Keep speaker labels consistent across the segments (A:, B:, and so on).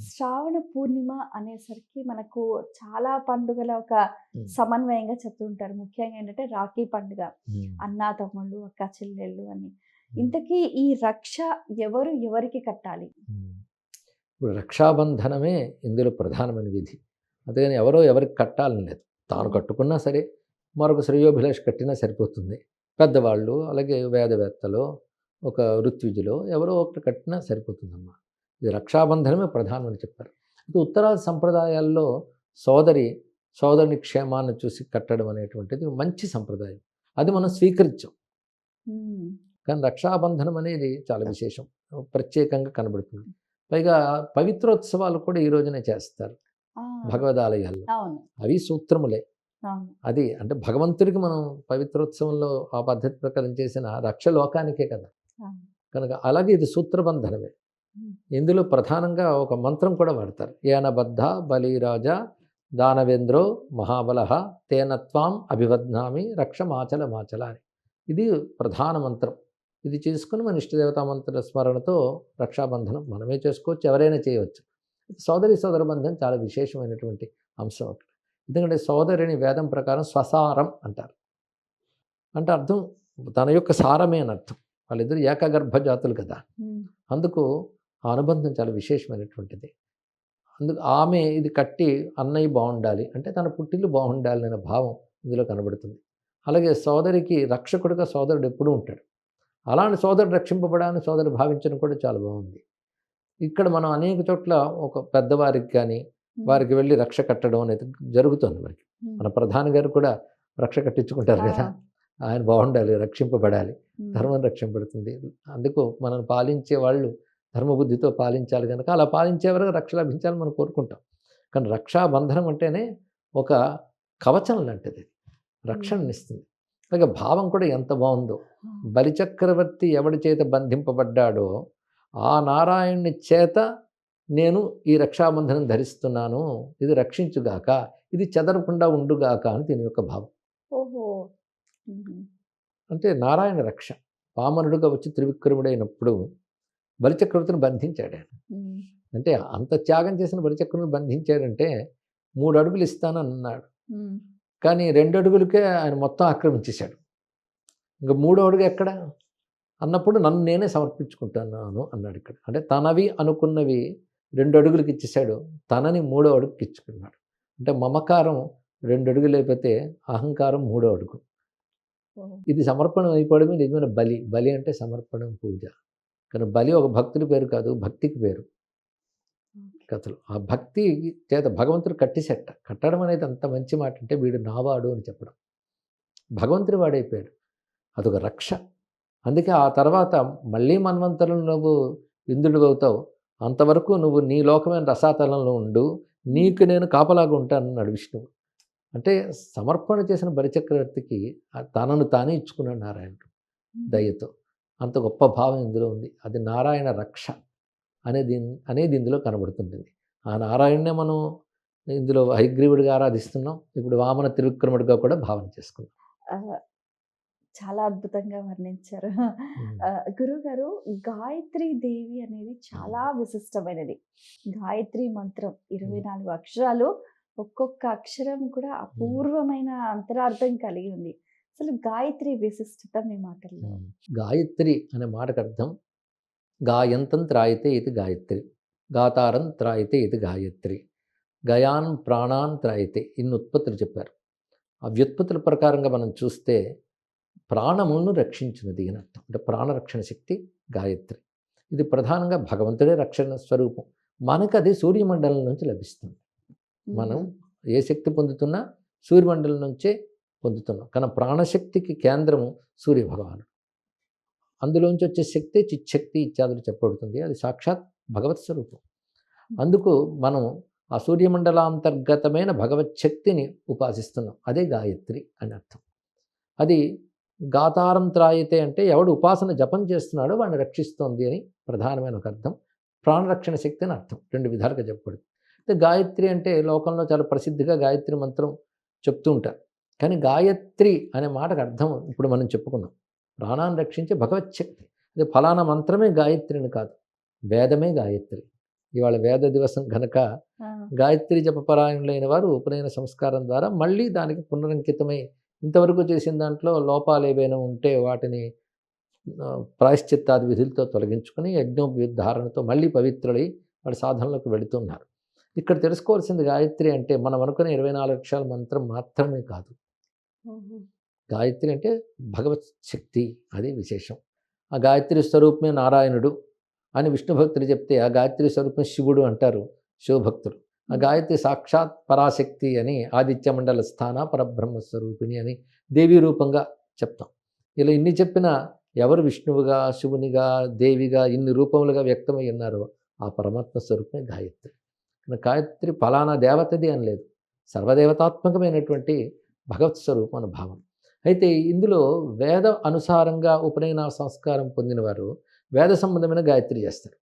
A: శ్రావణ పూర్ణిమ అనేసరికి మనకు చాలా పండుగల ఒక సమన్వయంగా చెప్తుంటారు. ముఖ్యంగా ఏంటంటే రాఖీ పండుగ. అన్నా తమ్ముళ్ళు, అక్క చెల్లెళ్ళు అని. ఇంతకీ ఈ రక్ష ఎవరు ఎవరికి కట్టాలి?
B: ఇప్పుడు రక్షాబంధనమే ఇందులో ప్రధానమైన విధి. అంతేగాని ఎవరో ఎవరికి కట్టాలని లేదు. తాను కట్టుకున్నా సరే, మరొక శ్రేయోభిలాష్ కట్టినా సరిపోతుంది. పెద్దవాళ్ళు, అలాగే వేదవేత్తలో, ఒక ఋత్విజులో ఎవరో ఒకటి కట్టినా సరిపోతుందమ్మా. ఇది రక్షాబంధనమే ప్రధానమని చెప్పారు. ఇది ఉత్తరాది సంప్రదాయాల్లో సోదరుని క్షేమాన్ని చూసి కట్టడం అనేటువంటిది మంచి సంప్రదాయం. అది మనం స్వీకరించాం. కానీ రక్షాబంధనం అనేది చాలా విశేషం, ప్రత్యేకంగా కనబడుతుంది. పైగా పవిత్రోత్సవాలు కూడా ఈ రోజునే చేస్తారు భగవదాలయాల్లో. అవి సూత్రములే. అది అంటే భగవంతుడికి మనం పవిత్రోత్సవంలో ఆ పద్ధతి ప్రకారం చేసిన రక్ష లోకానికే కదా. కనుక అలాగే ఇది సూత్రబంధనమే. ఇందులో ప్రధానంగా ఒక మంత్రం కూడా వాడతారు. ఏనబద్ధ బలిరాజా దానవేంద్రో మహాబలః తేనత్వాం అభివద్నామి రక్షమాచల మాచల అని. ఇది ప్రధాన మంత్రం. ఇది చేసుకుని మన ఇష్టదేవతా మంత్ర స్మరణతో రక్షాబంధనం మనమే చేసుకోవచ్చు, ఎవరైనా చేయవచ్చు. సోదర బంధం చాలా విశేషమైనటువంటి అంశం అక్కడ. ఎందుకంటే సోదరిని వేదం ప్రకారం స్వసారం అంటారు. అంటే అర్థం తన యొక్క సారమే అని అర్థం. వాళ్ళిద్దరు ఏకగర్భ జాతులు కదా. అందుకు ఆ అనుబంధం చాలా విశేషమైనటువంటిది. అందుకు ఆమె ఇది కట్టి అన్నయ్య బాగుండాలి అంటే తన పుట్టిల్లు బాగుండాలి అనే భావం ఇందులో కనబడుతుంది. అలాగే సోదరికి రక్షకుడిగా సోదరుడు ఎప్పుడూ ఉంటాడు. అలాంటి సోదరుడు రక్షింపబడాలని సోదరు భావించడం కూడా చాలా బాగుంది. ఇక్కడ మనం అనేక చోట్ల ఒక పెద్దవారికి కానీ వారికి వెళ్ళి రక్ష కట్టడం అనేది జరుగుతుంది. మనకి మన ప్రధాని గారు కూడా రక్ష కట్టించుకుంటారు కదా. ఆయన బాగుండాలి, రక్షింపబడాలి, ధర్మం రక్షింపబడుతుంది. అందుకు మనం పాలించే వాళ్ళు ధర్మబుద్ధితో పాలించాలి కనుక అలా పాలించే వరకు రక్ష లభించాలని మనం కోరుకుంటాం. కానీ రక్షాబంధనం అంటేనే ఒక కవచం లాంటిది, రక్షణనిస్తుంది. అలాగే భావం కూడా ఎంత బాగుందో. బలిచక్రవర్తి ఎవడి చేత బంధింపబడ్డాడో ఆ నారాయణుని చేత నేను ఈ రక్షాబంధనం ధరిస్తున్నాను, ఇది రక్షించుగాక, ఇది చెదరకుండా ఉండుగాక అని దీని యొక్క భావం. అంటే నారాయణ రక్ష. వామనుడుగా వచ్చి త్రివిక్రముడైనప్పుడు బలిచక్రవర్తిని బంధించాడు. అంటే అంత త్యాగం చేసిన బలిచక్రవర్తిని బంధించాడంటే 3 అడుగులు ఇస్తానన్నాడు. కానీ 2 అడుగులకే ఆయన మొత్తం ఆక్రమించేశాడు. ఇంకా 3వ అడుగు ఎక్కడ అన్నప్పుడు నన్ను నేనే సమర్పించుకుంటున్నాను అన్నాడు ఇక్కడ. అంటే తనవి అనుకున్నవి 2 అడుగులకి ఇచ్చేశాడు, తనని 3వ అడుగుకి ఇచ్చుకున్నాడు. అంటే మమకారం 2 అడుగులు లేకపోతే అహంకారం 3వ అడుగు. ఇది సమర్పణం అయిపోవడమే నిజమైన బలి. బలి అంటే సమర్పణం, పూజ. కానీ బలి ఒక భక్తుడి పేరు కాదు, భక్తికి పేరు. కథలు ఆ భక్తి చేత భగవంతుడు కట్టడం అనేది అంత మంచి మాట. అంటే వీడు నావాడు అని చెప్పడం, భగవంతుడి వాడైపోయాడు. అదొక రక్ష. అందుకే ఆ తర్వాత మళ్ళీ మన్వంతరంలో నువ్వు ఇంద్రుడు అవుతావు, అంతవరకు నువ్వు నీ లోకమైన రసాతలంలో ఉండు, నీకు నేను కాపలాగా ఉంటానన్నాడు విష్ణువు. అంటే సమర్పణ చేసిన బలిచక్రవర్తికి తనను తానే ఇచ్చుకున్నాడు నారాయణుడు దయతో. అంత గొప్ప భావం ఇందులో ఉంది. అది నారాయణ రక్ష అనేది ఇందులో కనబడుతుంటుంది. ఆ నారాయణనే మనం ఇందులో హయగ్రీవుడిగా ఆరాధిస్తున్నాం. ఇప్పుడు వామన త్రివిక్రముడిగా కూడా భావన చేసుకున్నాం.
A: చాలా అద్భుతంగా వర్ణించారు. గురుగారు, గాయత్రీ దేవి అనేది చాలా విశిష్టమైనది. గాయత్రి మంత్రం 24 అక్షరాలు, ఒక్కొక్క అక్షరం కూడా అపూర్వమైన అంతరార్థం కలిగి ఉంది. అసలు గాయత్రి విశిష్టత మీ మాటల్లో.
B: గాయత్రి అనే మాటకు అర్థం గాయంతం త్రాయితే ఇది గాయత్రి, గాతారం త్రాయితే ఇది గాయత్రి, గయాన్ ప్రాణాన్ త్రాయితే, ఇన్ని ఉత్పత్తులు చెప్పారు. ఆ వ్యుత్పత్తుల ప్రకారంగా మనం చూస్తే ప్రాణములను రక్షించినది అని అర్థం. అంటే ప్రాణరక్షణ శక్తి గాయత్రి. ఇది ప్రధానంగా భగవంతుడే రక్షణ స్వరూపం. మనకు అది సూర్యమండలం నుంచి లభిస్తుంది. మనం ఏ శక్తి పొందుతున్నా సూర్యమండలం నుంచే పొందుతున్నాం. కానీ ప్రాణశక్తికి కేంద్రము సూర్యభగవానుడు. అందులోంచి వచ్చే శక్తి చిచ్చక్తి ఇత్యాదులు చెప్పబడుతుంది. అది సాక్షాత్ భగవత్ స్వరూపం. అందుకు మనం ఆ సూర్యమండలాంతర్గతమైన భగవత్ శక్తిని ఉపాసిస్తున్నాం. అదే గాయత్రి అని అర్థం. అది గాతారం త్రాయితే అంటే ఎవడు ఉపాసన జపం చేస్తున్నాడో వాడిని రక్షిస్తోంది అని ప్రధానమైన ఒక అర్థం. ప్రాణరక్షణ శక్తి అని అర్థం. 2 విధాలుగా చెప్పబడుతుంది. అయితే గాయత్రి అంటే లోకంలో చాలా ప్రసిద్ధిగా గాయత్రి మంత్రం చెప్తూ ఉంటారు. కానీ గాయత్రి అనే మాటకు అర్థం ఇప్పుడు మనం చెప్పుకున్నాం, ప్రాణాన్ని రక్షించే భగవత్ శక్తి. అది ఫలానా మంత్రమే గాయత్రిని కాదు, వేదమే గాయత్రి. ఇవాళ వేద దివసం కనుక
A: ఆ,
B: గాయత్రి జపపరాయణులైన వారు ఉపనయన సంస్కారం ద్వారా మళ్ళీ దానికి పునరంకితమై ఇంతవరకు చేసిన దాంట్లో లోపాలు ఏవైనా ఉంటే వాటిని ప్రాయశ్చిత్తాది విధులతో తొలగించుకొని యజ్ఞోపధారణతో మళ్ళీ పవిత్రులై వాడి సాధనలోకి వెళుతున్నారు. ఇక్కడ తెలుసుకోవాల్సింది గాయత్రి అంటే మనం అనుకునే 24 అక్షరాల మంత్రం మాత్రమే కాదు.
A: ఓహో.
B: గాయత్రి అంటే భగవత్ శక్తి, అది విశేషం. ఆ గాయత్రి స్వరూపమే నారాయణుడు అని విష్ణు భక్తులు చెప్తే ఆ గాయత్రి స్వరూపం శివుడు అంటారు శివభక్తులు. ఆ గాయత్రి సాక్షాత్ పరాశక్తి అని ఆదిత్య మండల స్థాన పరబ్రహ్మ స్వరూపిణి అని దేవీ రూపంగా చెప్తాం. ఇలా ఇన్ని చెప్పినా ఎవరు విష్ణువుగా, శివునిగా, దేవిగా ఇన్ని రూపములుగా వ్యక్తమై ఉన్నారో ఆ పరమాత్మ స్వరూపమే గాయత్రి. గాయత్రి ఫలానా దేవతది అని లేదు, సర్వదేవతాత్మకమైనటువంటి భగవత్ స్వరూపం అనే భావం. అయితే ఇందులో వేద అనుసారంగా ఉపనయన సంస్కారం పొందినవారు వేద సంబంధమైన గాయత్రి చేస్తారు.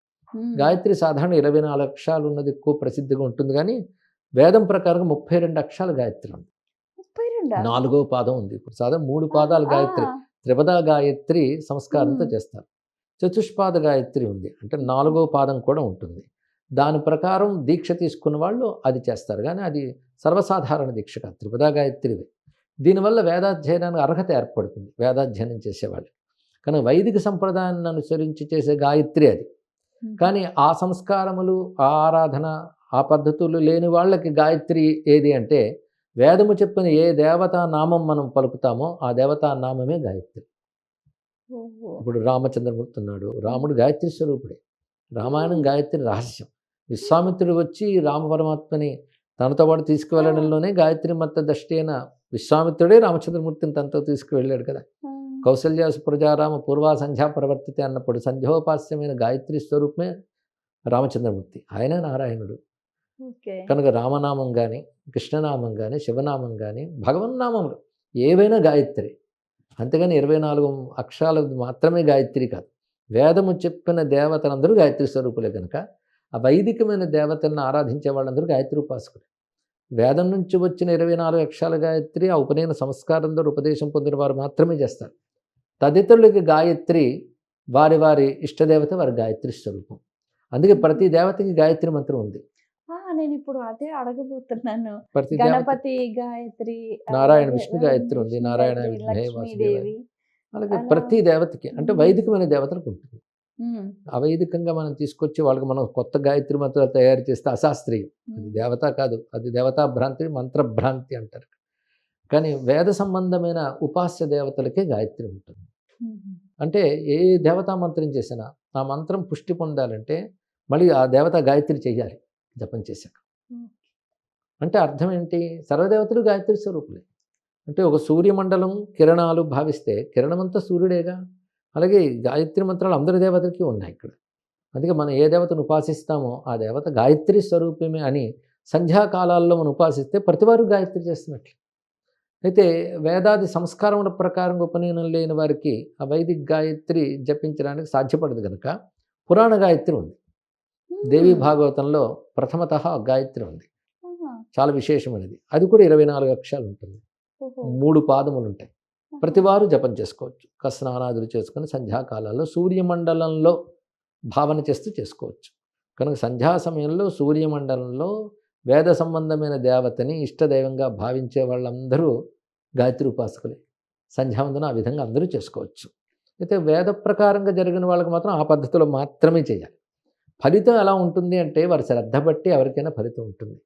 B: గాయత్రి సాధారణ 24 అక్షరాలు ఉన్నది ఎక్కువ ప్రసిద్ధిగా ఉంటుంది, కానీ వేదం ప్రకారం 32 అక్షరాల గాయత్రి ఉంది.
A: 32?
B: 4వ పాదం ఉంది. ఇప్పుడు సాధారణ 3 పాదాల గాయత్రి త్రిపద గాయత్రి సంస్కారంతో చేస్తారు. చతుష్పాద గాయత్రి ఉంది, అంటే 4వ పాదం కూడా ఉంటుంది. దాని ప్రకారం దీక్ష తీసుకున్న వాళ్ళు అది చేస్తారు, కానీ అది సర్వసాధారణ దీక్ష కాదు, త్రిపద గాయత్రివే. దీనివల్ల వేదాధ్యయనానికి అర్హత ఏర్పడుతుంది వేదాధ్యయనం చేసేవాళ్ళు. కానీ వైదిక సంప్రదాయాన్ని అనుసరించి చేసే గాయత్రి అది. కానీ ఆ సంస్కారములు, ఆ ఆరాధన, ఆ పద్ధతులు లేని వాళ్ళకి గాయత్రి ఏది అంటే వేదము చెప్పిన ఏ దేవతా నామం మనం పలుకుతామో ఆ దేవతా నామమే గాయత్రి. ఇప్పుడు రామచంద్రమూర్తి ఉన్నాడు, రాముడు గాయత్రి స్వరూపుడే. రామాయణం గాయత్రి రహస్యం. విశ్వామిత్రుడు వచ్చి రామ పరమాత్మని తనతో పాటు తీసుకువెళ్ళడంలోనే గాయత్రి మత దృష్టి అయిన విశ్వామిత్రుడే రామచంద్రమూర్తిని తనతో తీసుకువెళ్ళాడు కదా. కౌసల్య ప్రజారామ పూర్వా సంధ్యా ప్రవర్తితే అన్నప్పుడు సంధ్యోపాస్యమైన గాయత్రి స్వరూపమే రామచంద్రమూర్తి, ఆయన నారాయణుడు. కనుక రామనామం కానీ, కృష్ణనామం కానీ, శివనామం కానీ, భగవన్నామములు ఏవైనా గాయత్రి. అంతేగాని 24 అక్షరాలు మాత్రమే గాయత్రి కాదు. వేదము చెప్పిన దేవతలందరూ గాయత్రి స్వరూపులే కనుక ఆ వైదికమైన దేవతలను ఆరాధించే వాళ్ళందరూ గాయత్రి ఉపాసకులు. వేదం నుంచి వచ్చిన 24 అక్షరాల గాయత్రి ఆ ఉపనయన సంస్కారం ద్వారా ఉపదేశం పొందిన వారు మాత్రమే చేస్తారు. తదితరులకి గాయత్రి వారి వారి ఇష్టదేవత వారి గాయత్రి స్వరూపం. అందుకే ప్రతి దేవతకి గాయత్రి మంత్రం ఉంది.
A: నేను ఇప్పుడు అదే అడగబోతున్నాను.
B: ప్రతి
A: గణపతి గాయత్రి,
B: నారాయణ విష్ణు గాయత్రి ఉంది, నారాయణ విద్మహే వాసుదేవాయ. అలాగే ప్రతి దేవతకి, అంటే వైదికమైన దేవతలకు ఉంటుంది. అవైదికంగా మనం తీసుకొచ్చి వాళ్ళకి మనం కొత్త గాయత్రి మంత్రాలు తయారు చేస్తే అశాస్త్రీయం. అది దేవత కాదు, అది దేవతా భ్రాంతి, మంత్రభ్రాంతి అంటారు. కానీ వేద సంబంధమైన ఉపాస్య దేవతలకే గాయత్రి ఉంటుంది. అంటే ఏ దేవతా మంత్రం చేసినా ఆ మంత్రం పుష్టి పొందాలంటే మళ్ళీ ఆ దేవత గాయత్రి చేయాలి జపం చేశాక. అంటే అర్థం ఏంటి? సర్వదేవతలు గాయత్రి స్వరూపులే. అంటే ఒక సూర్యమండలం కిరణాలు భావిస్తే కిరణమంతా సూర్యుడేగా. అలాగే గాయత్రి మంత్రాలు అందరి దేవతలకి ఉన్నాయి ఇక్కడ. అందుకే మనం ఏ దేవతను ఉపాసిస్తామో ఆ దేవత గాయత్రి స్వరూపమే అని సంధ్యాకాలాల్లో మనం ఉపాసిస్తే ప్రతివారు గాయత్రి చేస్తున్నట్లు. అయితే వేదాది సంస్కారముల ప్రకారం ఉపనయనం లేని వారికి ఆ వైదిక గాయత్రి జపించడానికి సాధ్యపడదు కనుక పురాణ గాయత్రి ఉంది. దేవీ భాగవతంలో ప్రథమత గాయత్రి ఉంది, చాలా విశేషమైనది. అది కూడా 24 అక్షరాలు ఉంటుంది, 3 పాదములు ఉంటాయి. ప్రతివారు జపం చేసుకోవచ్చు. స్నానాదులు చేసుకొని సంధ్యాకాలాల్లో సూర్యమండలంలో భావన చేస్తూ చేసుకోవచ్చు. కనుక సంధ్యా సమయంలో సూర్యమండలంలో వేద సంబంధమైన దేవతని ఇష్టదైవంగా భావించే వాళ్ళందరూ గాయత్రి ఉపాసకులే. సంధ్యావందనం ఆ విధంగా అందరూ చేసుకోవచ్చు. అయితే వేద ప్రకారంగా జరిగిన వాళ్ళకి మాత్రం ఆ పద్ధతిలో మాత్రమే చేయాలి. ఫలితం ఎలా ఉంటుంది అంటే వారి శ్రద్ధ బట్టి ఎవరికైనా ఫలితం ఉంటుంది.